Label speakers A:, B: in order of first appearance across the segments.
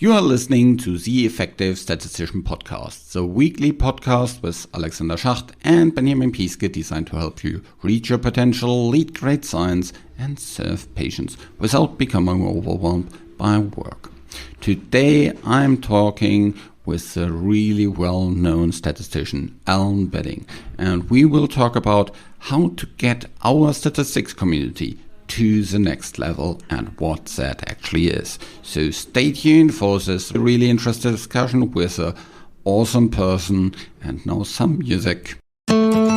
A: You are listening to the Effective Statistician Podcast, the weekly podcast with Alexander Schacht and Benjamin Pieske, designed to help you reach your potential, lead great science, and serve patients without becoming overwhelmed by work. Today I'm talking with a really well-known statistician, Alan Bedding, and we will talk about how to get our statistics community to the next level and what that actually is. So stay tuned for this really interesting discussion with an awesome person. And now some music. During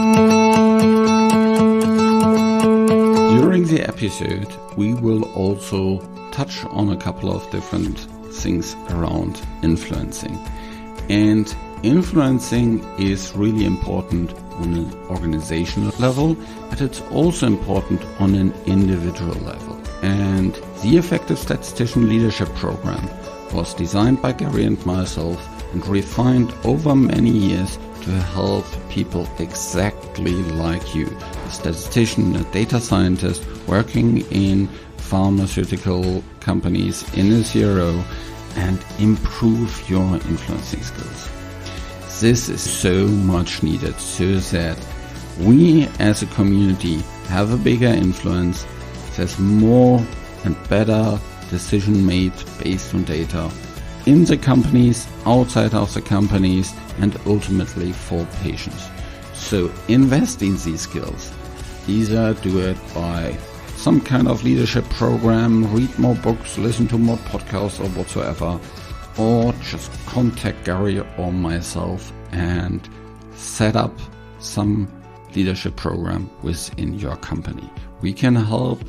A: the episode, we will also touch on a couple of different things around influencing. And influencing is really important on an organizational level, but it's also important on an individual level. And the Effective Statistician Leadership Program was designed by Gary and myself and refined over many years to help people exactly like you, a statistician, a data scientist working in pharmaceutical companies in a CRO, and improve your influencing skills. This is so much needed so that we as a community have a bigger influence. There's more and better decision made based on data in the companies, outside of the companies, and ultimately for patients. So invest in these skills. Either do it by some kind of leadership program, read more books, listen to more podcasts or whatsoever, or just contact Gary or myself and set up some leadership program within your company. We can help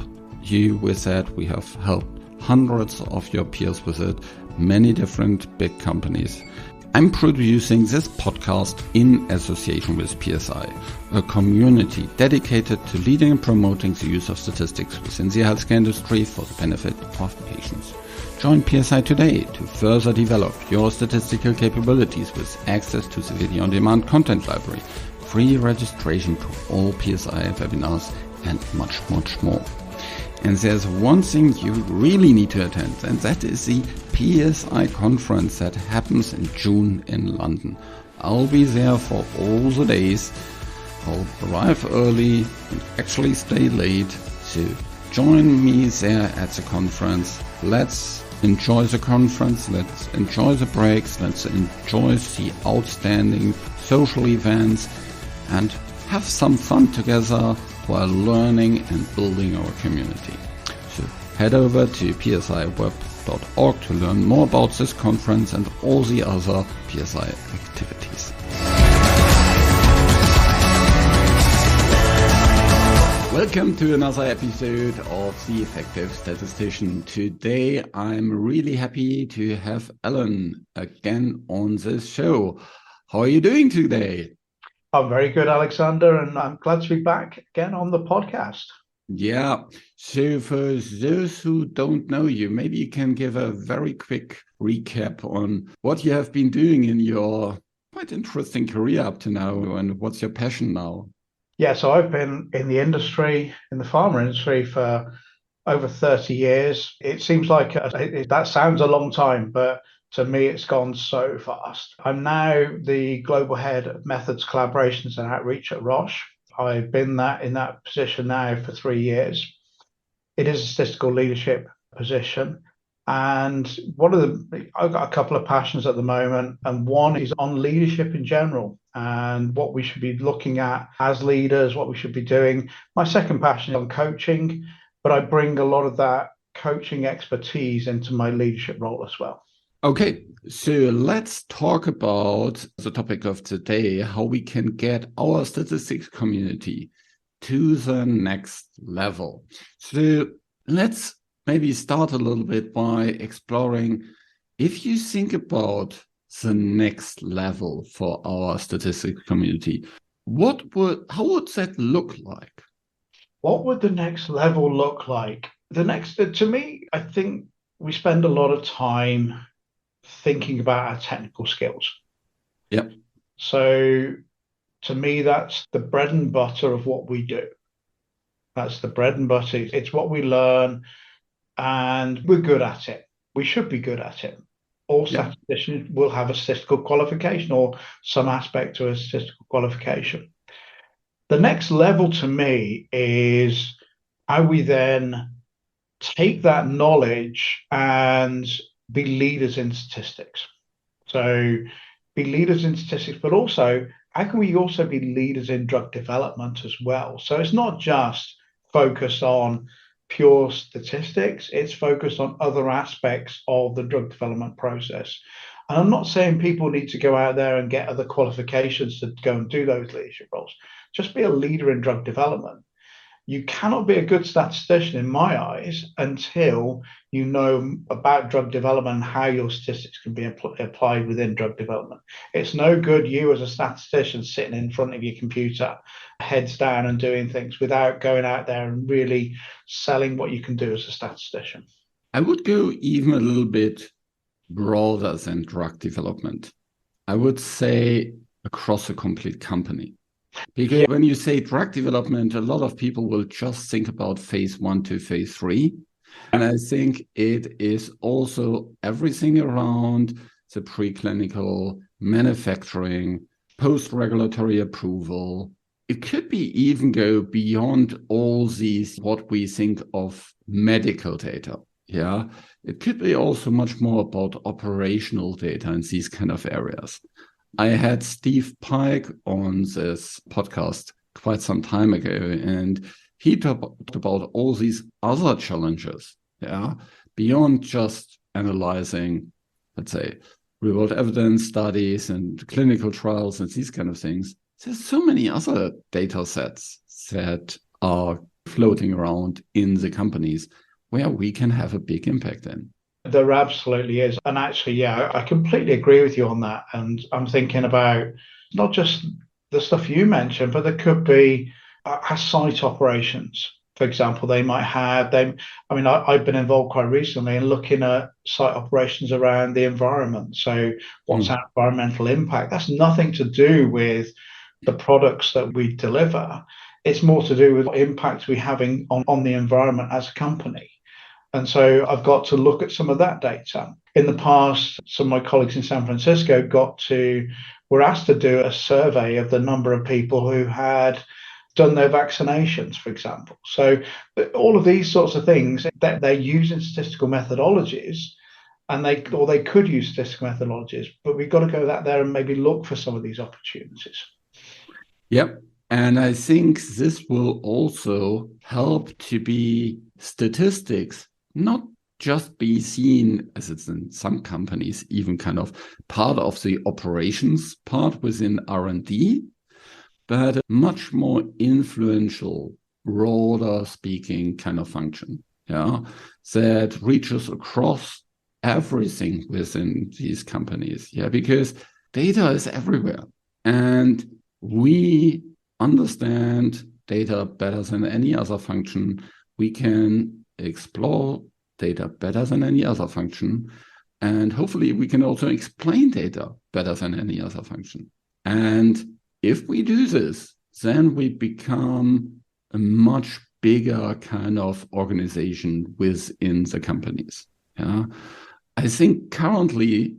A: you with that. We have helped hundreds of your peers with it, many different big companies. I'm producing this podcast in association with PSI, a community dedicated to leading and promoting the use of statistics within the healthcare industry for the benefit of patients. Join PSI today to further develop your statistical capabilities with access to the video-on-demand content library, free registration to all PSI webinars, and much, much more. And there's one thing you really need to attend, and that is the PSI conference that happens in June in London. I'll be there for all the days. I'll arrive early and actually stay late. So join me there at the conference. Let's enjoy the conference. Let's enjoy the breaks. Let's enjoy the outstanding social events and have some fun together while learning and building our community. So head over to psiweb.org to learn more about this conference and all the other PSI activities. Welcome to another episode of The Effective Statistician. Today I'm really happy to have Alan again on this show. How are you doing today?
B: I'm very good, Alexander, and I'm glad to be back again on the podcast.
A: Yeah. So for those who don't know you, maybe you can give a very quick recap on what you have been doing in your quite interesting career up to now and what's your passion now?
B: Yeah, so I've been in the industry, in the pharma industry for over 30 years. It seems like that sounds a long time, but to me, it's gone so fast. I'm now the global head of methods, collaborations, and outreach at Roche. I've been in that position now for 3 years. It is a statistical leadership position. And I've got a couple of passions at the moment, and one is on leadership in general and what we should be looking at as leaders, what we should be doing. My second passion is on coaching, but I bring a lot of that coaching expertise into my leadership role as well.
A: Okay, so let's talk about the topic of today, how we can get our statistics community to the next level. So let's maybe start a little bit by exploring, if you think about the next level for our statistics community, how would that look like?
B: What would the next level look like? To me, I think we spend a lot of time thinking about our technical skills.
A: Yep.
B: So to me, that's the bread and butter of what we do. That's the bread and butter. It's what we learn and we're good at it. We should be good at it. All
A: Yeah.
B: statisticians will have a statistical qualification or some aspect to a statistical qualification. The next level to me is how we then take that knowledge and be leaders in statistics. So be leaders in statistics, but also how can we also be leaders in drug development as well? So it's not just focused on pure statistics, it's focused on other aspects of the drug development process. And I'm not saying people need to go out there and get other qualifications to go and do those leadership roles. Just be a leader in drug development. You cannot be a good statistician, in my eyes, until you know about drug development and how your statistics can be applied within drug development. It's no good you as a statistician sitting in front of your computer, heads down and doing things without going out there and really selling what you can do as a statistician.
A: I would go even a little bit broader than drug development. I would say across a complete company. Because when you say drug development, a lot of people will just think about phase 1 to phase 3. And I think it is also everything around the preclinical, manufacturing, post-regulatory approval. It could be even go beyond all these, what we think of medical data. Yeah, it could be also much more about operational data in these kind of areas. I had Steve Pike on this podcast quite some time ago, and he talked about all these other challenges, beyond just analyzing, let's say, real-world evidence studies and clinical trials and these kind of things. There's so many other data sets that are floating around in the companies where we can have a big impact in.
B: There absolutely is. And actually, yeah, I completely agree with you on that. And I'm thinking about not just the stuff you mentioned, but there could be site operations. For example, they might have I've been involved quite recently in looking at site operations around the environment. So what's our environmental impact? That's nothing to do with the products that we deliver. It's more to do with what impact we're having on the environment as a company. And so I've got to look at some of that data. In the past, some of my colleagues in San Francisco were asked to do a survey of the number of people who had done their vaccinations, for example. So all of these sorts of things that they're using statistical methodologies, and they could use statistical methodologies, but we've got to go out there and maybe look for some of these opportunities.
A: Yep. And I think this will also help to be statistics not just be seen, as it's in some companies, even kind of part of the operations part within R&D, but a much more influential, broader speaking kind of function, that reaches across everything within these companies, because data is everywhere. And we understand data better than any other function. We can explore data better than any other function. And hopefully we can also explain data better than any other function. And if we do this, then we become a much bigger kind of organization within the companies. I think currently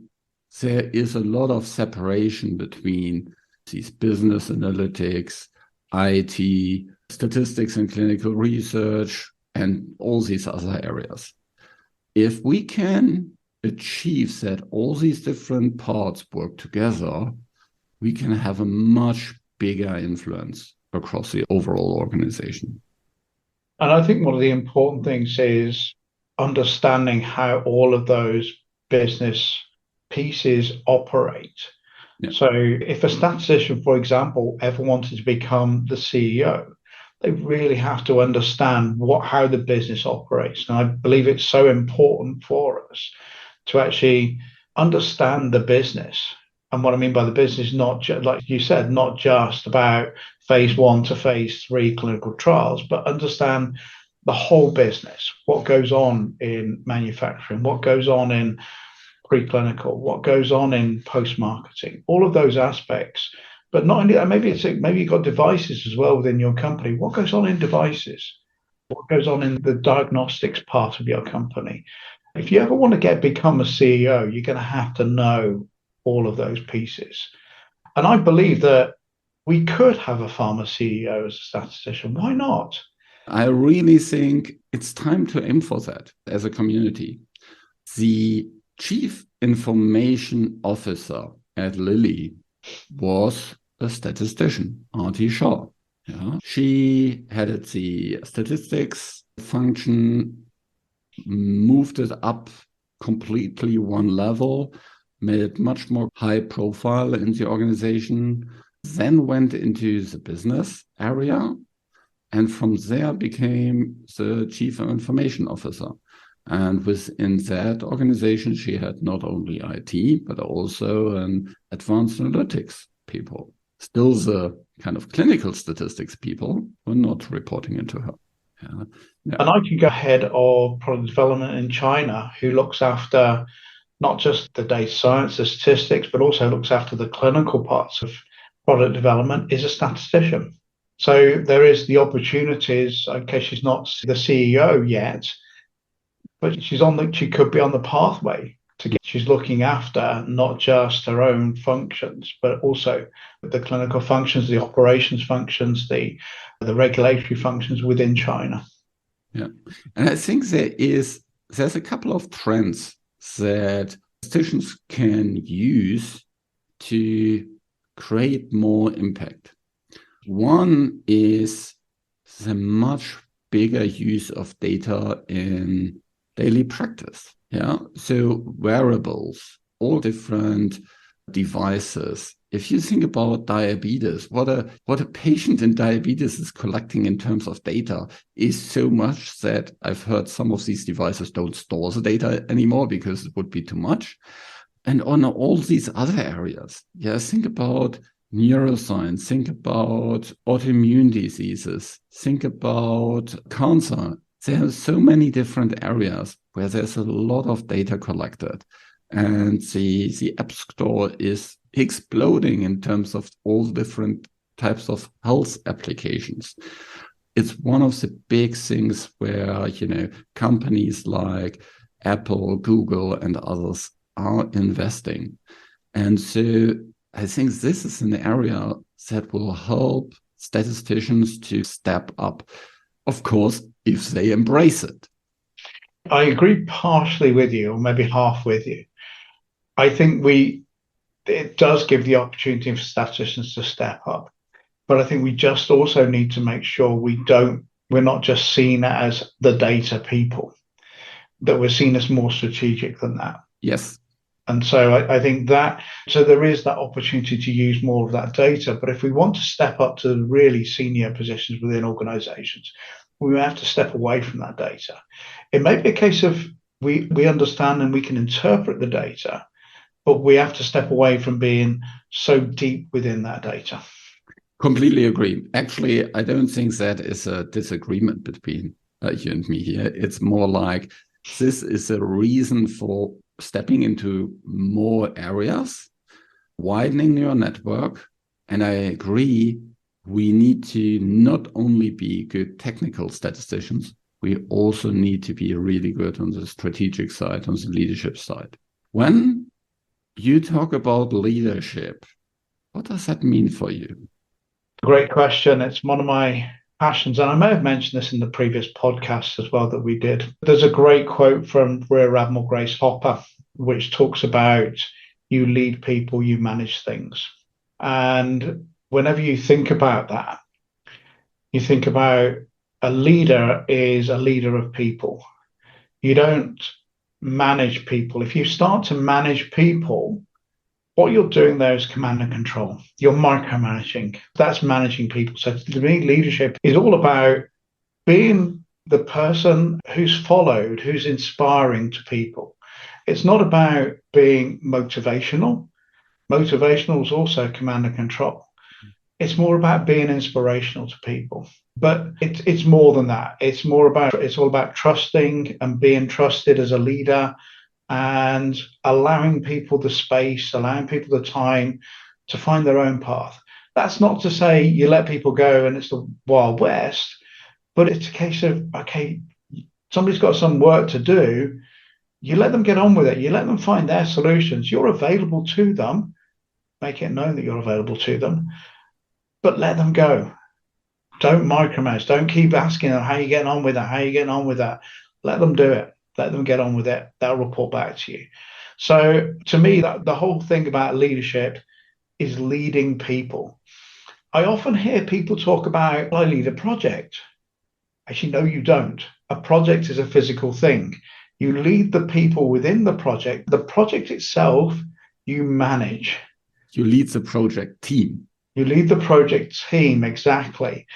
A: there is a lot of separation between these business analytics, IT, statistics and clinical research, and all these other areas. If we can achieve that all these different parts work together, we can have a much bigger influence across the overall organization.
B: And I think one of the important things is understanding how all of those business pieces operate. Yeah. So if a statistician, for example, ever wanted to become the CEO, they really have to understand how the business operates. And I believe it's so important for us to actually understand the business. And what I mean by the business, not just, like you said, not just about phase 1 to phase 3 clinical trials, but understand the whole business, what goes on in manufacturing, what goes on in preclinical, what goes on in post-marketing, all of those aspects. But not only that, maybe you've got devices as well within your company. What goes on in devices? What goes on in the diagnostics part of your company? If you ever want to become a CEO, you're going to have to know all of those pieces. And I believe that we could have a pharma CEO as a statistician. Why not?
A: I really think it's time to aim for that as a community. The Chief Information Officer at Lilly was a statistician, Arti Shaw. Yeah. She headed the statistics function, moved it up completely one level, made it much more high profile in the organization, then went into the business area, and from there became the Chief Information Officer. And within that organization, she had not only IT, but also an advanced analytics people. Still the kind of clinical statistics people were not reporting into her. Yeah.
B: Yeah. And I could go head of product development in China, who looks after not just the data science, the statistics, but also looks after the clinical parts of product development, is a statistician. So there is the opportunities, in case she's not the CEO yet, but she could be on the pathway to get. She's looking after not just her own functions, but also the clinical functions, the operations functions, the regulatory functions within China.
A: Yeah, and I think there's a couple of trends that statisticians can use to create more impact. One is the much bigger use of data in daily practice. Yeah, so wearables, all different devices. If you think about diabetes, what a patient in diabetes is collecting in terms of data is so much that I've heard some of these devices don't store the data anymore because it would be too much. And on all these other areas, yeah, think about neuroscience, think about autoimmune diseases, think about cancer. There are so many different areas where there's a lot of data collected, and the App Store is exploding in terms of all different types of health applications. It's one of the big things where, companies like Apple, Google, and others are investing. And so I think this is an area that will help statisticians to step up, of course, if they embrace it.
B: I agree partially with you, or maybe half with you. I think it does give the opportunity for statisticians to step up. But I think we just also need to make sure we're not just seen as the data people, that we're seen as more strategic than that.
A: Yes.
B: And so I think so there is that opportunity to use more of that data. But if we want to step up to the really senior positions within organizations, we have to step away from that data. It may be a case of we understand and we can interpret the data, but we have to step away from being so deep within that data.
A: Completely agree. Actually, I don't think that is a disagreement between you and me here. It's more like this is a reason for stepping into more areas, widening your network. And I agree, we need to not only be good technical statisticians, we also need to be really good on the strategic side, on the leadership side. When you talk about leadership, what does that mean for you?
B: Great question. It's one of my passions, and I may have mentioned this in the previous podcast as well that we did. There's a great quote from Rear Admiral Grace Hopper, which talks about you lead people, you manage things. And whenever you think about that, you think about a leader is a leader of people. You don't manage people. If you start to manage people, what you're doing there is command and control. You're micromanaging. That's managing people. So to me, leadership is all about being the person who's followed, who's inspiring to people. It's not about being motivational. Motivational is also command and control. It's more about being inspirational to people. But it's more than that. It's all about trusting and being trusted as a leader, and allowing people the space, allowing people the time to find their own path. That's not to say you let people go and it's the Wild West, but it's a case of, okay, somebody's got some work to do. You let them get on with it. You let them find their solutions. You're available to them. Make it known that you're available to them, but let them go. Don't micromanage. Don't keep asking them, how are you getting on with that? How are you getting on with that? Let them do it. Let them get on with it. They'll report back to you. So to me, the whole thing about leadership is leading people. I often hear people talk about, I lead a project. Actually, no, you don't. A project is a physical thing. You lead the people within the project. The project itself, you manage.
A: You lead the project team.
B: You lead the project team, exactly.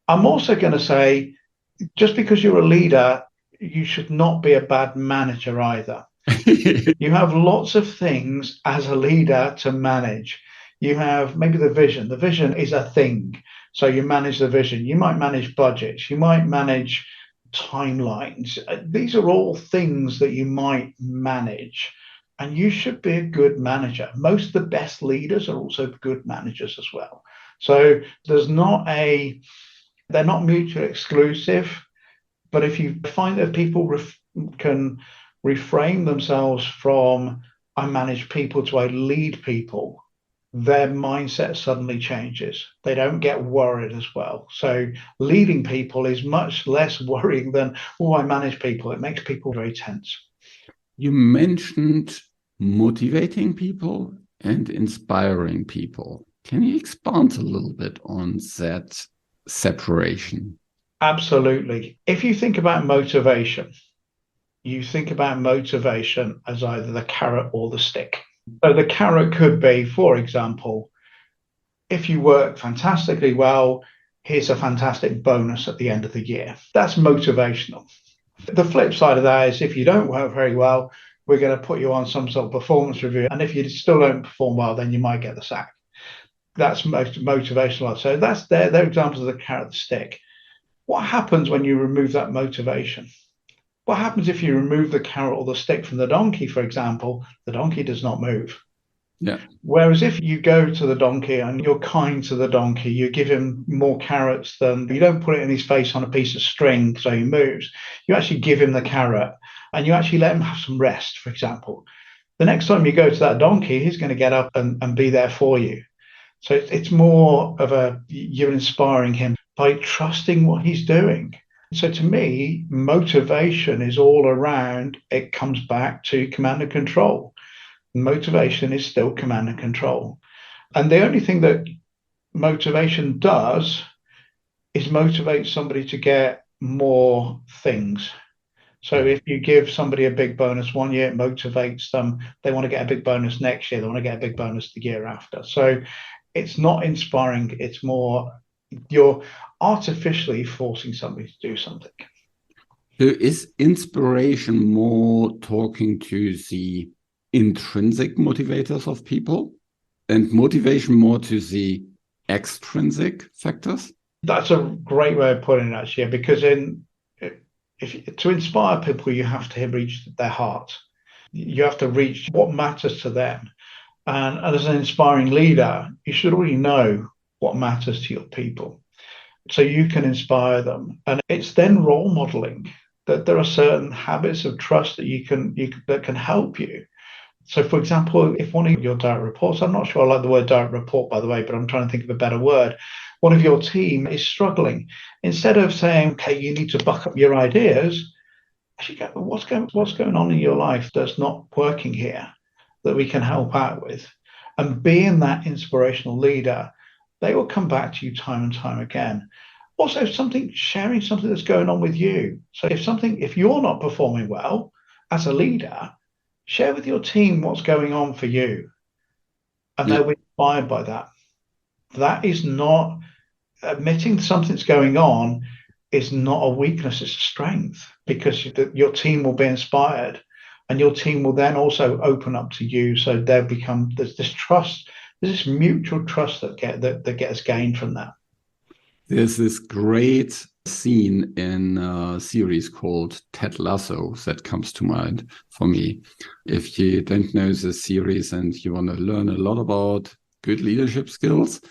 B: I'm also going to say, just because you're a leader, you should not be a bad manager either. You have lots of things as a leader to manage. You have maybe the vision. The vision is a thing. So you manage the vision. You might manage budgets. You might manage timelines. These are all things that you might manage. And you should be a good manager. Most of the best leaders are also good managers as well. So they're not mutually exclusive. But if you find that people can reframe themselves from I manage people to I lead people, their mindset suddenly changes. They don't get worried as well. So leading people is much less worrying than, oh, I manage people. It makes people very tense.
A: You mentioned motivating people and inspiring people. Can you expand a little bit on that separation?
B: Absolutely. If you think about motivation, you think about motivation as either the carrot or the stick. So the carrot could be, for example, if you work fantastically well, here's a fantastic bonus at the end of the year. That's motivational. The flip side of that is if you don't work very well, we're going to put you on some sort of performance review. And if you still don't perform well, then you might get the sack. That's most motivational. So they're examples of the carrot and the stick. What happens when you remove that motivation? What happens if you remove the carrot or the stick from the donkey, for example? The donkey does not move.
A: Yeah.
B: Whereas if you go to the donkey and you're kind to the donkey, you give him more carrots you don't put it in his face on a piece of string so he moves. You actually give him the carrot and you actually let him have some rest, for example. The next time you go to that donkey, he's going to get up and be there for you. So it's more of you're inspiring him by trusting what he's doing. So to me, motivation is all around, it comes back to command and control. Motivation is still command and control. And the only thing that motivation does is motivate somebody to get more things. So if you give somebody a big bonus one year, it motivates them. They want to get a big bonus next year. They want to get a big bonus the year after. So it's not inspiring. It's more you're artificially forcing somebody to do something.
A: So is inspiration more talking to the intrinsic motivators of people and motivation more to the extrinsic factors?
B: That's a great way of putting it, actually, because to inspire people, you have to reach their heart. You have to reach what matters to them. And as an inspiring leader, you should already know what matters to your people, so you can inspire them. And it's then role modeling that there are certain habits of trust that can help you. So, for example, if one of your direct reports, I'm not sure I like the word direct report, by the way, but I'm trying to think of a better word. One of your team is struggling. Instead of saying, okay, you need to buck up your ideas, actually go, what's going on in your life that's not working here that we can help out with? And being that inspirational leader, they will come back to you time and time again. Also, sharing something that's going on with you. So if you're not performing well as a leader, share with your team what's going on for you. And they'll be inspired by that. That is not admitting something's going on is not a weakness, it's a strength, because your team will be inspired and your team will then also open up to you. So there's this trust, there's this mutual trust that gets gained from that.
A: There's this great scene in a series called Ted Lasso that comes to mind for me. If you don't know the series and you want to learn a lot about good leadership skills,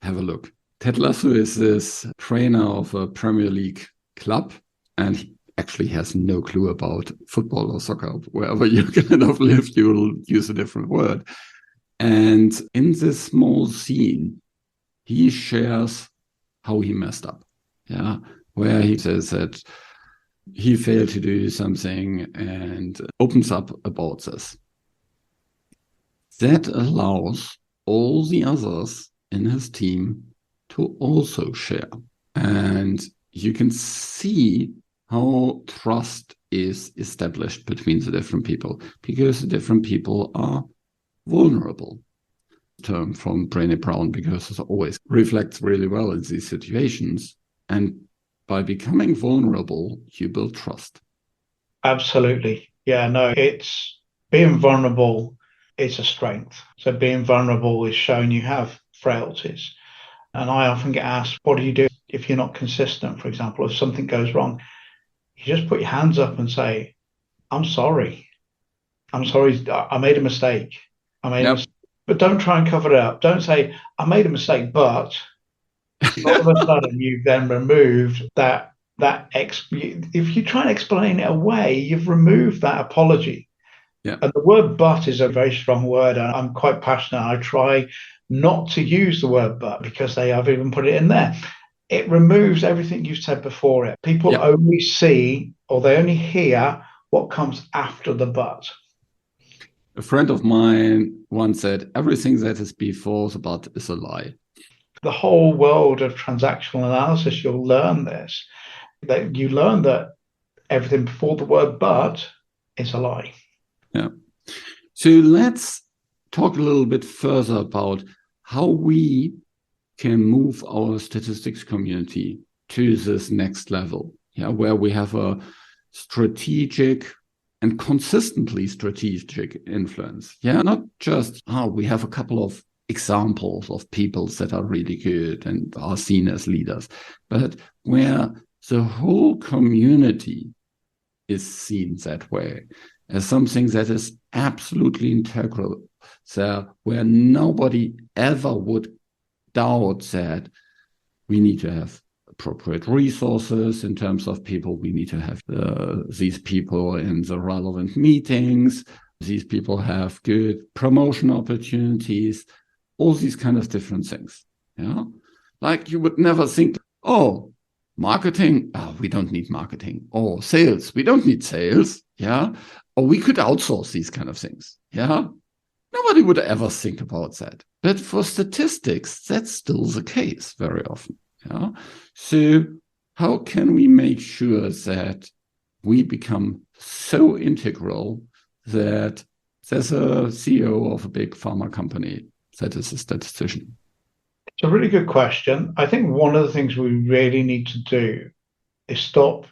A: have a look. Ted Lasso is this trainer of a Premier League club, and actually has no clue about football or soccer. Wherever you kind of live, you will use a different word. And in this small scene, he shares how he messed up. Yeah, where he says that he failed to do something and opens up about this. That allows all the others in his team to also share. And you can see how trust is established between the different people, because the different people are vulnerable. Term from Brené Brown, because it always reflects really well in these situations. And by becoming vulnerable, you build trust.
B: Absolutely. Yeah, no, it's being vulnerable is a strength. So being vulnerable is showing you have frailties. And I often get asked, what do you do if you're not consistent? For example, if something goes wrong, you just put your hands up and say, I'm sorry. I'm sorry. I made a mistake. I made a mistake. But don't try and cover it up. Don't say, I made a mistake, but all of a sudden you've then removed if you try and explain it away, you've removed that apology.
A: Yeah.
B: And the word but is a very strong word. And I'm quite passionate. I try not to use the word but because I've even put it in there. It removes everything you've said before it. People only see or they only hear what comes after the but.
A: A friend of mine once said, everything that is before the but is a lie.
B: The whole world of transactional analysis, you'll learn this, that you learn that everything before the word but is a lie.
A: Yeah. So let's talk a little bit further about how we can move our statistics community to this next level, where we have a strategic and consistently strategic influence. Not just, we have a couple of examples of people that are really good and are seen as leaders, but where the whole community is seen that way as something that is absolutely integral, so where nobody ever would doubt that we need to have appropriate resources in terms of people. We need to have these people in the relevant meetings. These people have good promotion opportunities, all these kind of different things. Like you would never think, marketing, we don't need marketing. Or sales, we don't need sales. Or we could outsource these kind of things. Nobody would ever think about that. But for statistics, that's still the case very often. So how can we make sure that we become so integral that there's a CEO of a big pharma company that is a statistician?
B: It's a really good question. I think one of the things we really need to do is stop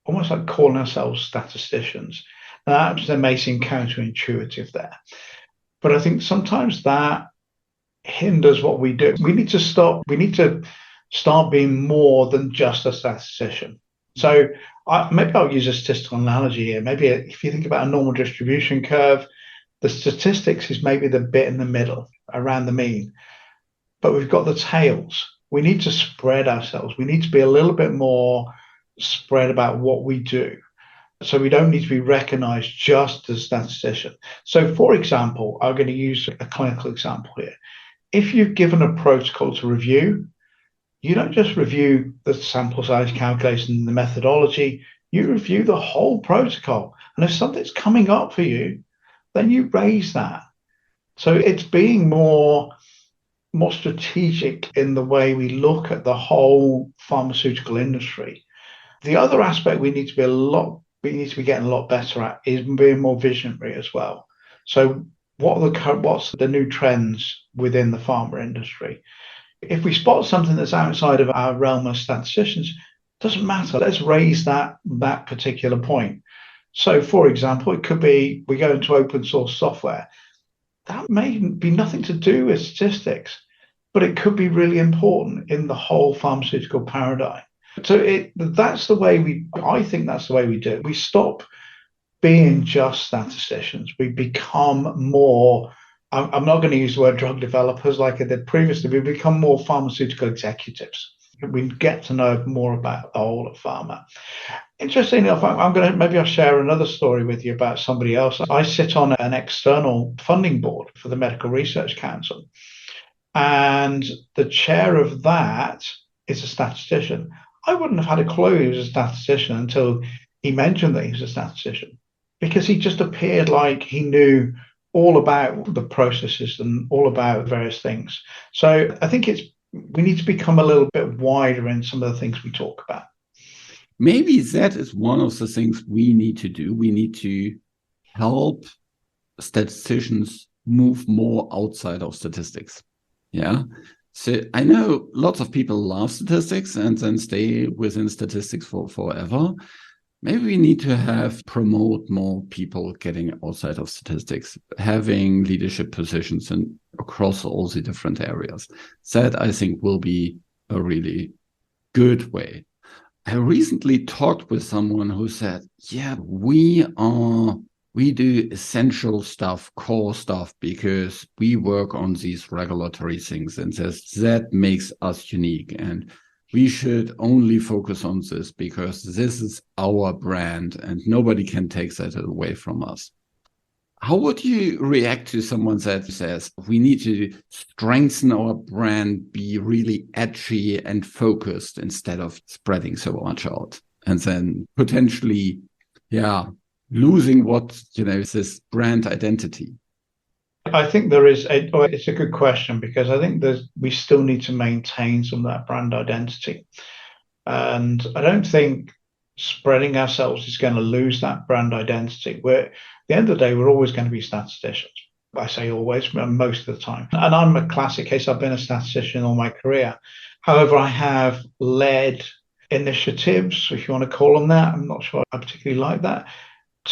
B: almost like calling ourselves statisticians. Now, that may seem counterintuitive there, but I think sometimes that hinders what we do. We need to start being more than just a statistician. So maybe I'll use a statistical analogy here. Maybe if you think about a normal distribution curve, the statistics is maybe the bit in the middle around the mean, but we've got the tails. We need to spread ourselves. We need to be a little bit more spread about what we do. So we don't need to be recognized just as a statistician. So for example, I'm going to use a clinical example here. If you've given a protocol to review, you don't just review the sample size calculation and the methodology, you review the whole protocol. And if something's coming up for you, then you raise that. So it's being more strategic in the way we look at the whole pharmaceutical industry. The other aspect we need to be getting a lot better at is being more visionary as well. So what's the new trends within the pharma industry? If we spot something that's outside of our realm as statisticians, doesn't matter. Let's raise that particular point. So, for example, it could be we go into open source software. That may be nothing to do with statistics, but it could be really important in the whole pharmaceutical paradigm. So that's the way I think that's the way we do it. We stop being just statisticians. We become more, I'm not going to use the word drug developers like I did previously. We become more pharmaceutical executives. we get to know more about the whole of pharma. Interestingly enough, maybe I'll share another story with you about somebody else. I sit on an external funding board for the Medical Research Council, and the chair of that is a statistician. I wouldn't have had a clue he was a statistician until he mentioned that he was a statistician, because he just appeared like he knew all about the processes and all about various things. So I think we need to become a little bit wider in some of the things we talk about.
A: Maybe that is one of the things we need to do. We need to help statisticians move more outside of statistics. Yeah. So I know lots of people love statistics and then stay within statistics for forever. Maybe we need to promote more people getting outside of statistics, having leadership positions and across all the different areas. That, I think, will be a really good way. I recently talked with someone who said, yeah, we do essential stuff, core stuff, because we work on these regulatory things, and that makes us unique. And we should only focus on this because this is our brand and nobody can take that away from us. How would you react to someone that says we need to strengthen our brand, be really edgy and focused instead of spreading so much out, and then potentially, losing this brand identity?
B: I think it's a good question, because I think we still need to maintain some of that brand identity. And I don't think spreading ourselves is going to lose that brand identity. At the end of the day, we're always going to be statisticians. I say always, most of the time. And I'm a classic case. I've been a statistician all my career. However, I have led initiatives, if you want to call them that. I'm not sure I particularly like that,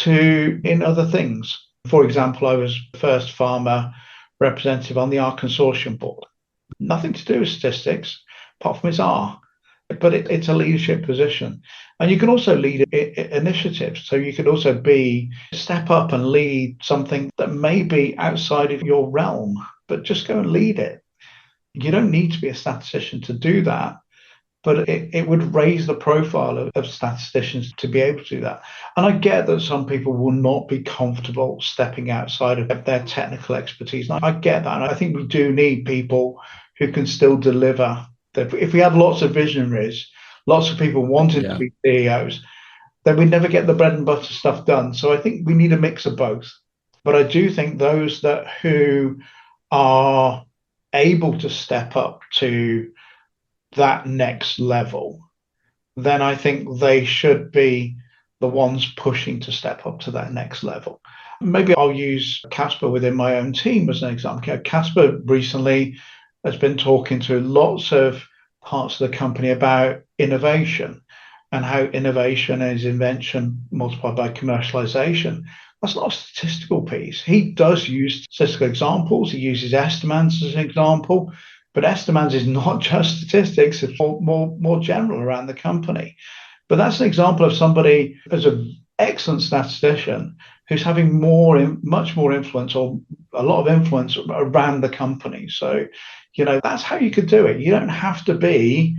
B: in other things. For example, I was the first pharma representative on the R Consortium board. Nothing to do with statistics, apart from it's R. But it's a leadership position. And you can also lead initiatives. So you could also step up and lead something that may be outside of your realm, but just go and lead it. You don't need to be a statistician to do that, but it would raise the profile of statisticians to be able to do that. And I get that some people will not be comfortable stepping outside of their technical expertise. And I get that. And I think we do need people who can still deliver. If we had lots of visionaries, lots of people wanted to be CEOs, then we'd never get the bread and butter stuff done. So I think we need a mix of both. But I do think those who are able to step up to that next level, then I think they should be the ones pushing to step up to that next level. Maybe I'll use Casper within my own team as an example. Casper recently has been talking to lots of parts of the company about innovation and how innovation is invention multiplied by commercialization. That's not a statistical piece. He does use statistical examples. He uses Estimans as an example, but Estimans is not just statistics. It's more general around the company. But that's an example of somebody as an excellent statistician who's having much more influence, or a lot of influence around the company. So, that's how you could do it. You don't have to be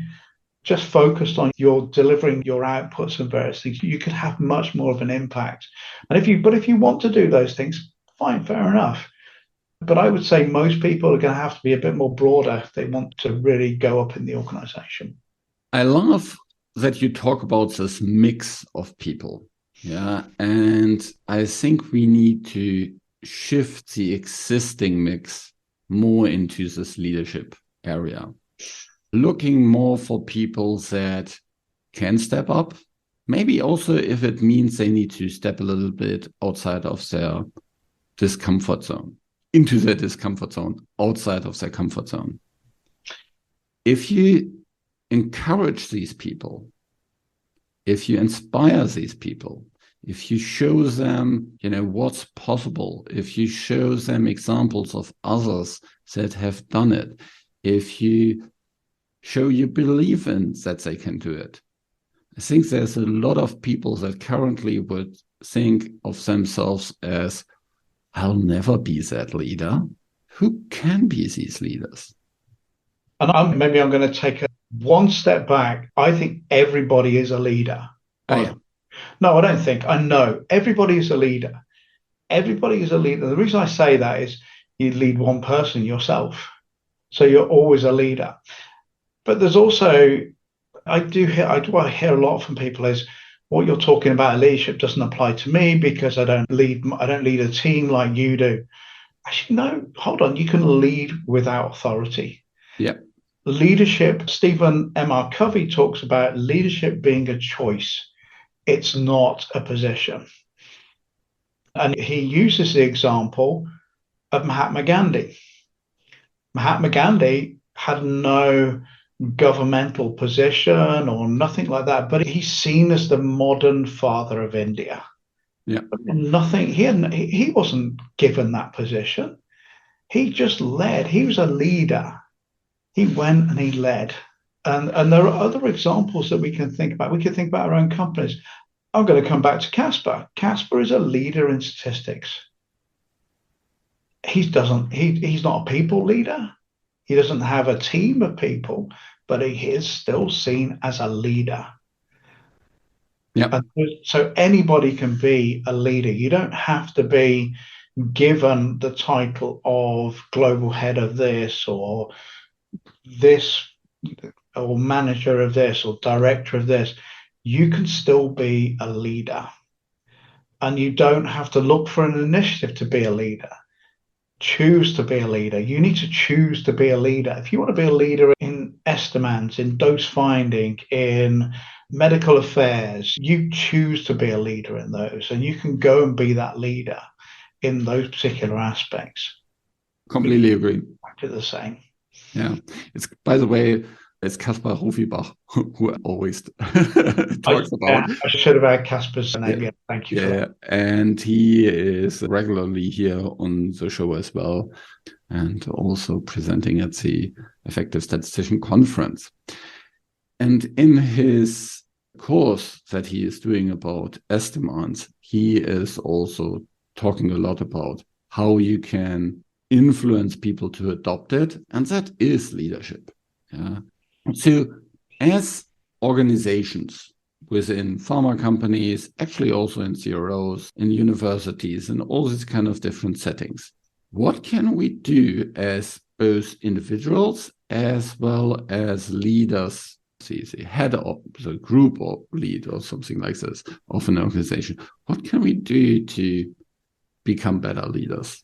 B: just focused on your delivering your outputs and various things. You could have much more of an impact. And if you want to do those things, fine, fair enough. But I would say most people are going to have to be a bit more broader if they want to really go up in the organization.
A: I love that you talk about this mix of people. Yeah. And I think we need to shift the existing mix more into this leadership area, looking more for people that can step up. Maybe also if it means they need to step a little bit outside of their discomfort zone, into their discomfort zone, outside of their comfort zone. If you encourage these people, if you inspire these people, if you show them, what's possible, if you show them examples of others that have done it, if you show you believe in that they can do it. I think there's a lot of people that currently would think of themselves as, I'll never be that leader. Who can be these leaders?
B: And maybe I'm going to take one step back, I think everybody is a leader.
A: Oh, yeah.
B: No, I don't think. I know everybody is a leader. Everybody is a leader. The reason I say that is you lead one person, yourself. So you're always a leader. But there's also, I hear a lot from people is what you're talking about leadership doesn't apply to me because I don't lead a team like you do. Actually, no, hold on. You can lead without authority.
A: Yeah.
B: Leadership, Stephen M.R. Covey talks about leadership being a choice. It's not a position. And he uses the example of Mahatma Gandhi. Mahatma Gandhi had no governmental position or nothing like that, but he's seen as the modern father of India.
A: Yeah.
B: Nothing, he wasn't given that position. He just led. He was a leader. He went and he led. And there are other examples that we can think about. We can think about our own companies. I'm going to come back to Casper. Casper is a leader in statistics. He's not a people leader. He doesn't have a team of people, but he is still seen as a leader.
A: Yeah.
B: So anybody can be a leader. You don't have to be given the title of global head of this or manager of this or director of this. You can still be a leader. And you don't have to look for an initiative to be a leader. Choose to be a leader. You need to choose to be a leader. If you want to be a leader in estimands, in dose finding, in medical affairs, you choose to be a leader in those, and you can go and be that leader in those particular aspects.
A: Completely agree.
B: Exactly the same.
A: Yeah. It's, by the way, it's Caspar Rofibach who always talks about.
B: I should have had Casper's name. Yeah, thank you.
A: Yeah, and he is regularly here on the show as well, and also presenting at the Effective Statistician Conference. And in his course that he is doing about estimands, he is also talking a lot about how you can influence people to adopt it, and that is leadership. Yeah. So as organizations within pharma companies, actually also in CROs, in universities, and all these kind of different settings, what can we do as both individuals as well as leaders, the head of the group or lead or something like this of an organization? What can we do to become better leaders?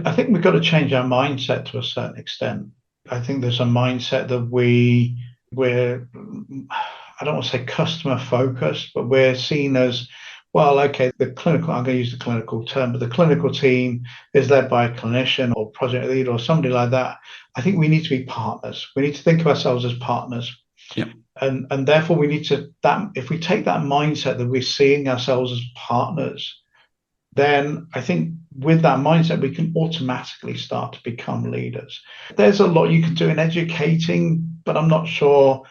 B: I think we've got to change our mindset to a certain extent. I think there's a mindset that we're, I don't want to say customer focused, but we're seen as, well, okay, I'm going to use the clinical term, but the clinical team is led by a clinician or project leader or somebody like that. I think we need to be partners. We need to think of ourselves as partners.
A: Yeah.
B: And therefore we need to, if we take that mindset that we're seeing ourselves as partners, then I think with that mindset, we can automatically start to become leaders. There's a lot you can do in educating, but I'm not sure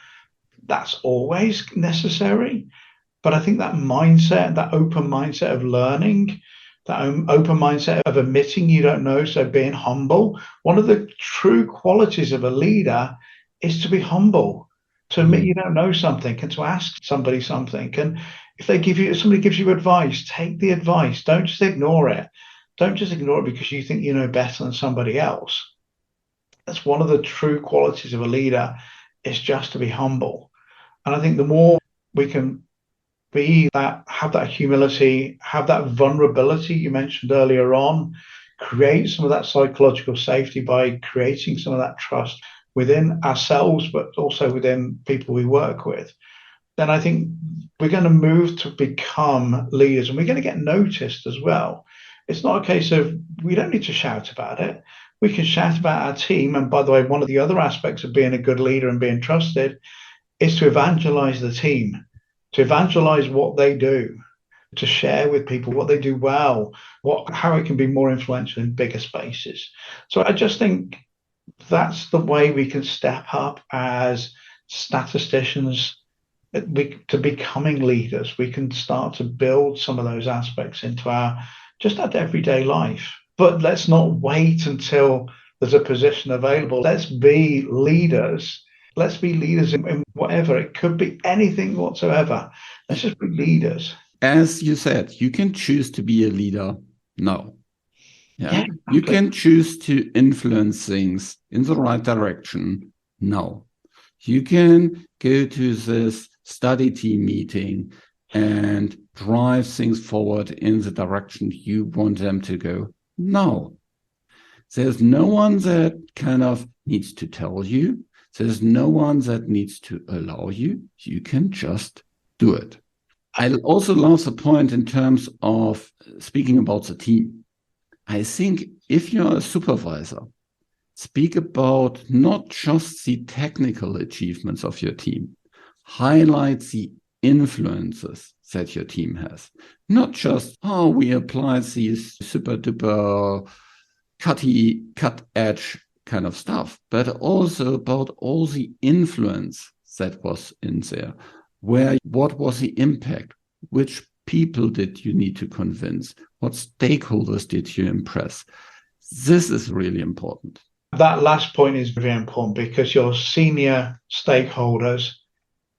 B: that's always necessary. But I think that mindset, that open mindset of learning, that open mindset of admitting you don't know, so being humble. One of the true qualities of a leader is to be humble, to admit you don't know something and to ask somebody something. And if somebody gives you advice, take the advice. Don't just ignore it. Don't just ignore it because you think you know better than somebody else. That's one of the true qualities of a leader, is just to be humble. And I think the more we can have that humility, have that vulnerability you mentioned earlier on, create some of that psychological safety by creating some of that trust within ourselves, but also within people we work with, then I think we're going to move to become leaders, and we're going to get noticed as well. It's not a case of, we don't need to shout about it. We can shout about our team. And by the way, one of the other aspects of being a good leader and being trusted is to evangelize the team, to evangelize what they do, to share with people what they do well, how it can be more influential in bigger spaces. So I just think that's the way we can step up as statisticians to becoming leaders. We can start to build some of those aspects into our everyday life. But let's not wait until there's a position available. Let's be leaders Let's be leaders in whatever. It could be anything whatsoever. Let's just be leaders.
A: As you said, you can choose to be a leader now. Yeah.
B: Exactly.
A: You can choose to influence things in the right direction now. You can go to this study team meeting and drive things forward in the direction you want them to go now. There's no one that kind of needs to tell you. There's no one that needs to allow you. You can just do it. I also love the point in terms of speaking about the team. I think if you're a supervisor, speak about not just the technical achievements of your team, highlight the influences that your team has. Not just, oh, we apply these super duper cut edge kind of stuff, but also about all the influence that was in there. What was the impact? Which people did you need to convince? What stakeholders did you impress? This is really important.
B: That last point is very important because your senior stakeholders,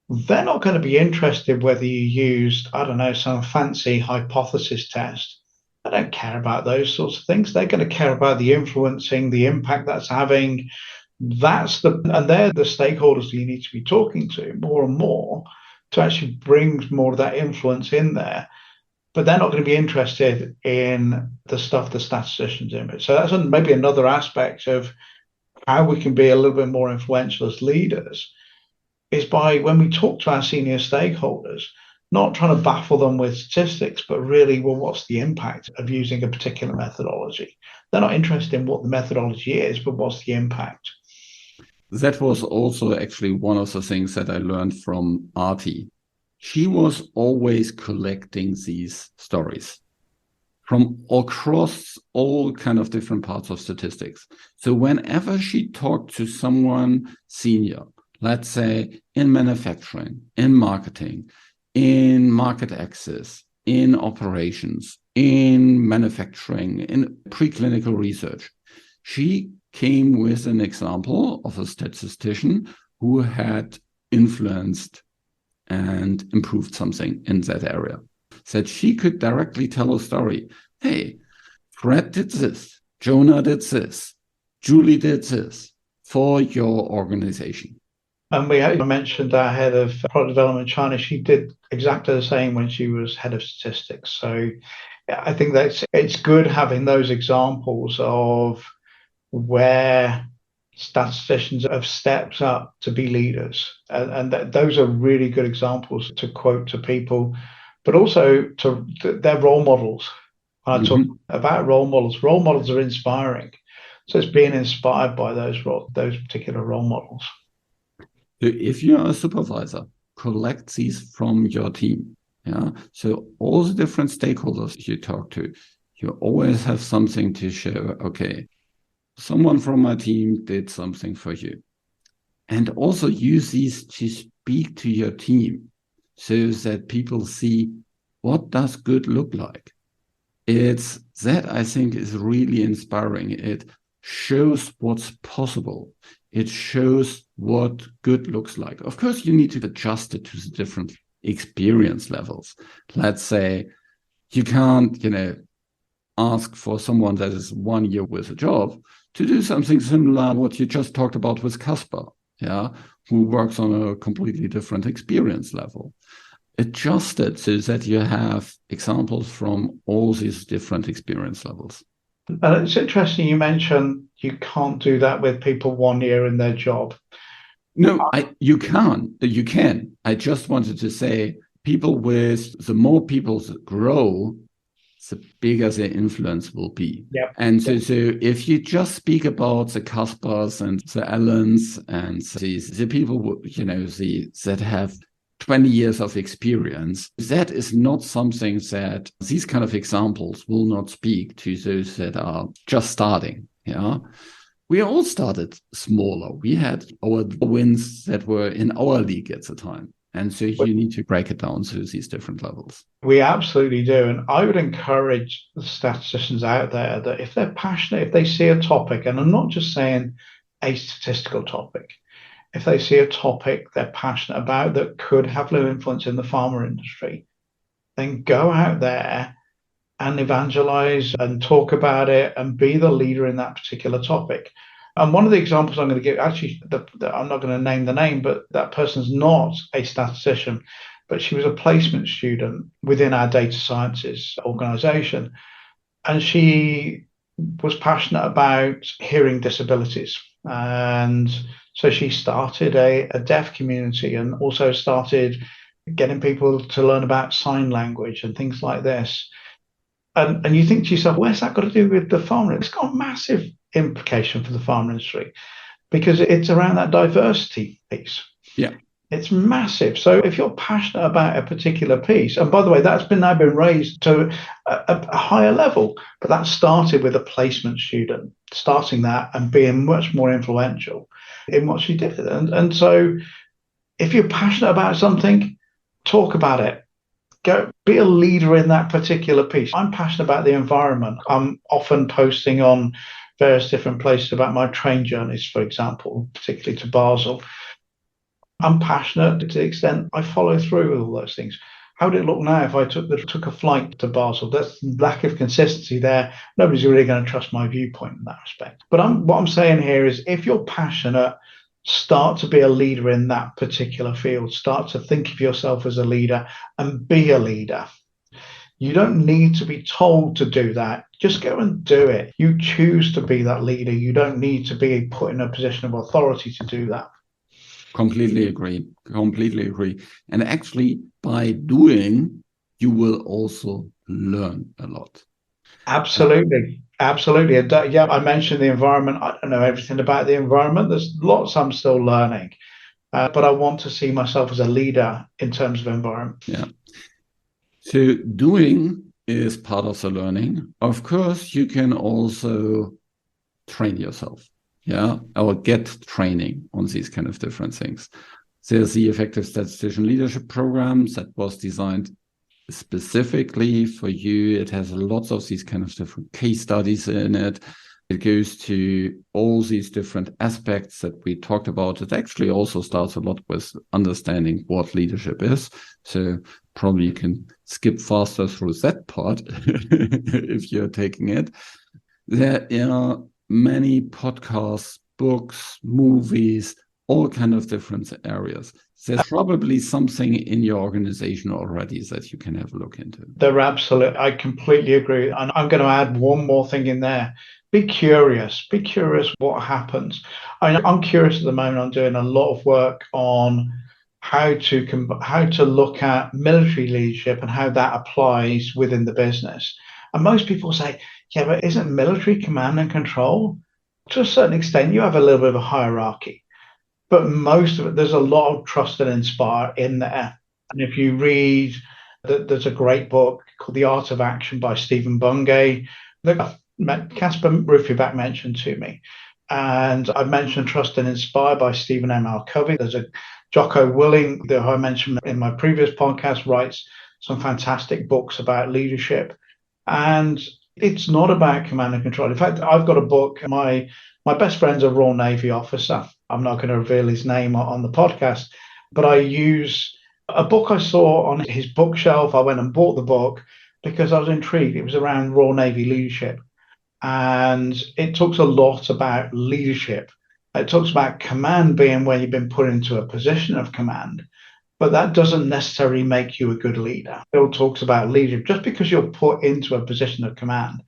B: they're not going to be interested whether you used, I don't know, some fancy hypothesis test. They don't care about those sorts of things. They're going to care about the influencing, the impact that's having. And they're the stakeholders that you need to be talking to more and more to actually bring more of that influence in there. But they're not going to be interested in the stuff the statisticians do. So that's maybe another aspect of how we can be a little bit more influential as leaders is by when we talk to our senior stakeholders, not trying to baffle them with statistics, but really, well, what's the impact of using a particular methodology? They're not interested in what the methodology is, but what's the impact?
A: That was also actually one of the things that I learned from Arti. She was always collecting these stories from across all kind of different parts of statistics. So whenever she talked to someone senior, let's say in manufacturing, in marketing, in market access, in operations, in manufacturing, in preclinical research, she came with an example of a statistician who had influenced and improved something in that area. Said she could directly tell a story. Hey, Fred did this, Jonah did this, Julie did this for your organization.
B: And we mentioned our head of product development in China. She did exactly the same when she was head of statistics. So I think it's good having those examples of where statisticians have stepped up to be leaders. And those are really good examples to quote to people, but also to their role models. When I talk about role models are inspiring. So it's being inspired by those particular role models.
A: If you're a supervisor, collect these from your team. Yeah. So all the different stakeholders you talk to, you always have something to show. Okay, someone from my team did something for you. And also use these to speak to your team so that people see what does good look like. It's that I think is really inspiring. It shows what's possible. It shows what good looks like. Of course, you need to adjust it to the different experience levels. Let's say you can't, ask for someone that is 1 year with a job to do something similar to what you just talked about with Caspar, who works on a completely different experience level. Adjust it so that you have examples from all these different experience levels.
B: And it's interesting you mentioned you can't do that with people 1 year in their job.
A: No, you can. You can. I just wanted to say the more people that grow, the bigger their influence will be.
B: Yep.
A: And so if you just speak about the Caspars and the Allens and the people, that have 20 years of experience, that is not something that these kind of examples will not speak to those that are just starting. Yeah. We all started smaller. We had our wins that were in our league at the time. And so you need to break it down to these different levels.
B: We absolutely do. And I would encourage the statisticians out there that if they're passionate, if they see a topic, and I'm not just saying a statistical topic, if they see a topic they're passionate about that could have little influence in the pharma industry, then go out there and evangelize and talk about it and be the leader in that particular topic. And one of the examples I'm going to give, actually, I'm not going to name the name, but that person's not a statistician, but she was a placement student within our data sciences organization. And she was passionate about hearing disabilities. And so she started a deaf community and also started getting people to learn about sign language and things like this. And you think to yourself, where's that got to do with the farmer? It's got a massive implication for the farm industry because it's around that diversity piece.
A: Yeah.
B: It's massive. So if you're passionate about a particular piece, and by the way, that's now been raised to a higher level, but that started with a placement student starting that and being much more influential in what she did. And so if you're passionate about something, talk about it. Go be a leader in that particular piece. I'm passionate about the environment. I'm often posting on various different places about my train journeys, for example, particularly to Basel. I'm passionate to the extent I follow through with all those things. How would it look now if I took a flight to Basel? There's lack of consistency there. Nobody's really going to trust my viewpoint in that respect. But what I'm saying here is if you're passionate, start to be a leader in that particular field. Start to think of yourself as a leader and be a leader. You don't need to be told to do that. Just go and do it. You choose to be that leader. You don't need to be put in a position of authority to do that.
A: Completely agree. Completely agree. And actually, by doing, you will also learn a lot.
B: Absolutely. Absolutely. Yeah, I mentioned the environment. I don't know everything about the environment. There's lots I'm still learning, but I want to see myself as a leader in terms of environment.
A: Yeah. So doing is part of the learning. Of course, you can also train yourself. Yeah, or get training on these kind of different things. There's the Effective Statistician Leadership Program that was designed specifically for you. It has lots of these kind of different case studies in it. It goes to all these different aspects that we talked about. It actually also starts a lot with understanding what leadership is. So probably you can skip faster through that part if you're taking it. There are many podcasts, books, movies, all kind of different areas. There's probably something in your organization already that you can have a look into.
B: They're absolute. I completely agree. And I'm going to add one more thing in there. Be curious. Be curious what happens. I'm curious at the moment. I'm doing a lot of work on how to look at military leadership and how that applies within the business. And most people say, yeah, but isn't military command and control? To a certain extent, you have a little bit of a hierarchy, but most of it, there's a lot of trust and inspire in there. And if you read, there's a great book called The Art of Action by Stephen Bungay that Caspar Rufibach mentioned to me. And I mentioned Trust and Inspire by Stephen M. R. Covey. There's a Jocko Willing that I mentioned in my previous podcast, writes some fantastic books about leadership. And it's not about command and control. In fact, I've got a book. My best friend's a Royal Navy officer. I'm not going to reveal his name on the podcast, but I use a book I saw on his bookshelf. I went and bought the book because I was intrigued. It was around Royal Navy leadership. And it talks a lot about leadership. It talks about command being when you've been put into a position of command. But that doesn't necessarily make you a good leader. Bill talks about leadership. Just because you're put into a position of command,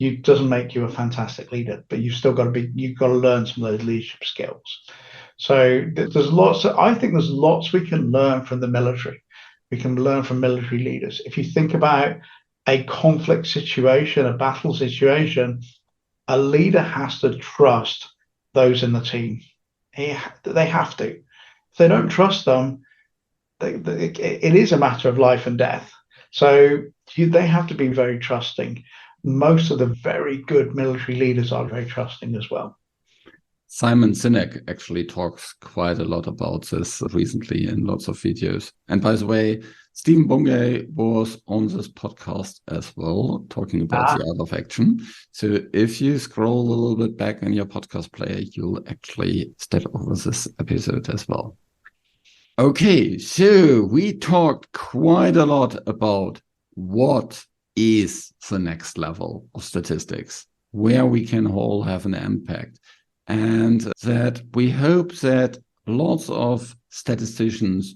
B: it doesn't make you a fantastic leader. But you've got to learn some of those leadership skills. So there's lots. I think there's lots we can learn from the military. We can learn from military leaders. If you think about a conflict situation, a battle situation, a leader has to trust those in the team. They have to. If they don't trust them, it is a matter of life and death. So they have to be very trusting. Most of the very good military leaders are very trusting as well.
A: Simon Sinek actually talks quite a lot about this recently in lots of videos. And by the way, Stephen Bungay was on this podcast as well, talking about the art of action. So if you scroll a little bit back in your podcast player, you'll actually step over this episode as well. Okay, so we talked quite a lot about what is the next level of statistics, where we can all have an impact. And that we hope that lots of statisticians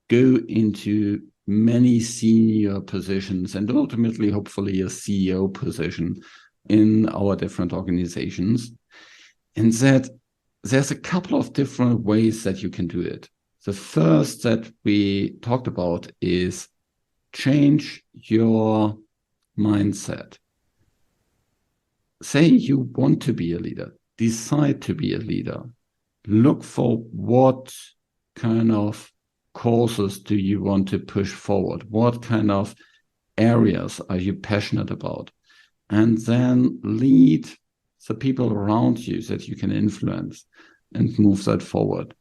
A: go into many senior positions and ultimately, hopefully, a CEO position in our different organizations. And that there's a couple of different ways that you can do it. The first that we talked about is change your mindset. Say you want to be a leader. Decide to be a leader. Look for what kind of causes do you want to push forward? What kind of areas are you passionate about? And then lead the people around you that you can influence and move that forward.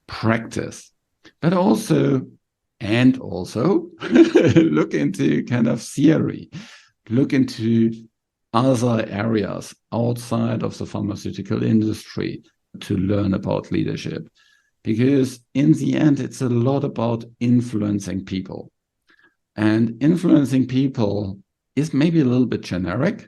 A: Practice. But also look into kind of theory. Look into other areas outside of the pharmaceutical industry to learn about leadership. Because in the end, it's a lot about influencing people. And influencing people is maybe a little bit generic.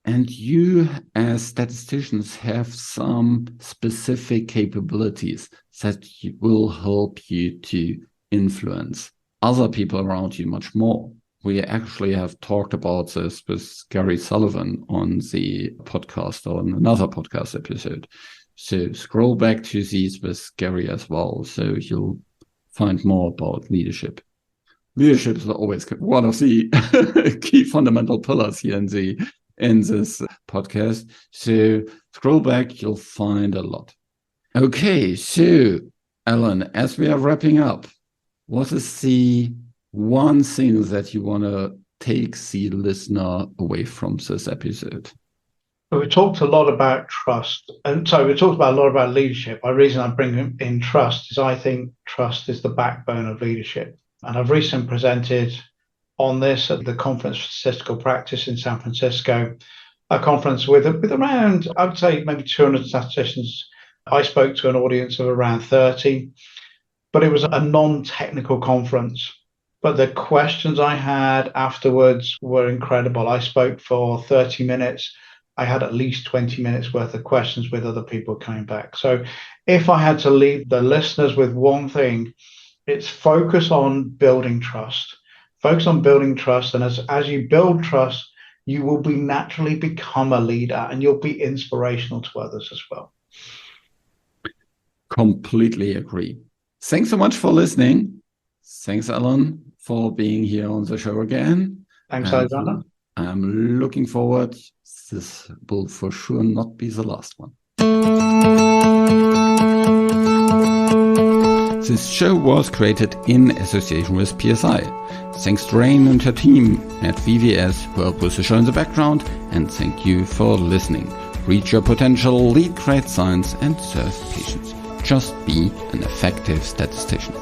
A: And you, as statisticians, have some specific capabilities that will help you to influence other people around you much more. We actually have talked about this with Gary Sullivan on the podcast, on another podcast episode. So scroll back to these with Gary as well, so you'll find more about leadership. Leadership is always one of the key fundamental pillars here in this podcast. So scroll back, you'll find a lot. Okay, so Alan, as we are wrapping up, what is the one thing that you want to take the listener away from this episode?
B: We talked a lot about trust. And so we talked about a lot about leadership. The reason I bring in trust is I think trust is the backbone of leadership. And I've recently presented on this at the Conference for Statistical Practice in San Francisco, a conference with around, I would say, maybe 200 statisticians. I spoke to an audience of around 30, but it was a non-technical conference. But the questions I had afterwards were incredible. I spoke for 30 minutes. I had at least 20 minutes worth of questions with other people coming back. So if I had to leave the listeners with one thing, it's focus on building trust. Focus on building trust. And as you build trust, you will naturally become a leader and you'll be inspirational to others as well.
A: Completely agree. Thanks so much for listening. Thanks, Alan, for being here on the show again.
B: Thanks, Alexander.
A: I'm looking forward. This will for sure not be the last one. This show was created in association with PSI. Thanks to Rain and her team at VVS who help with the show in the background, and thank you for listening. Reach your potential, lead great science, and serve patients. Just be an effective statistician.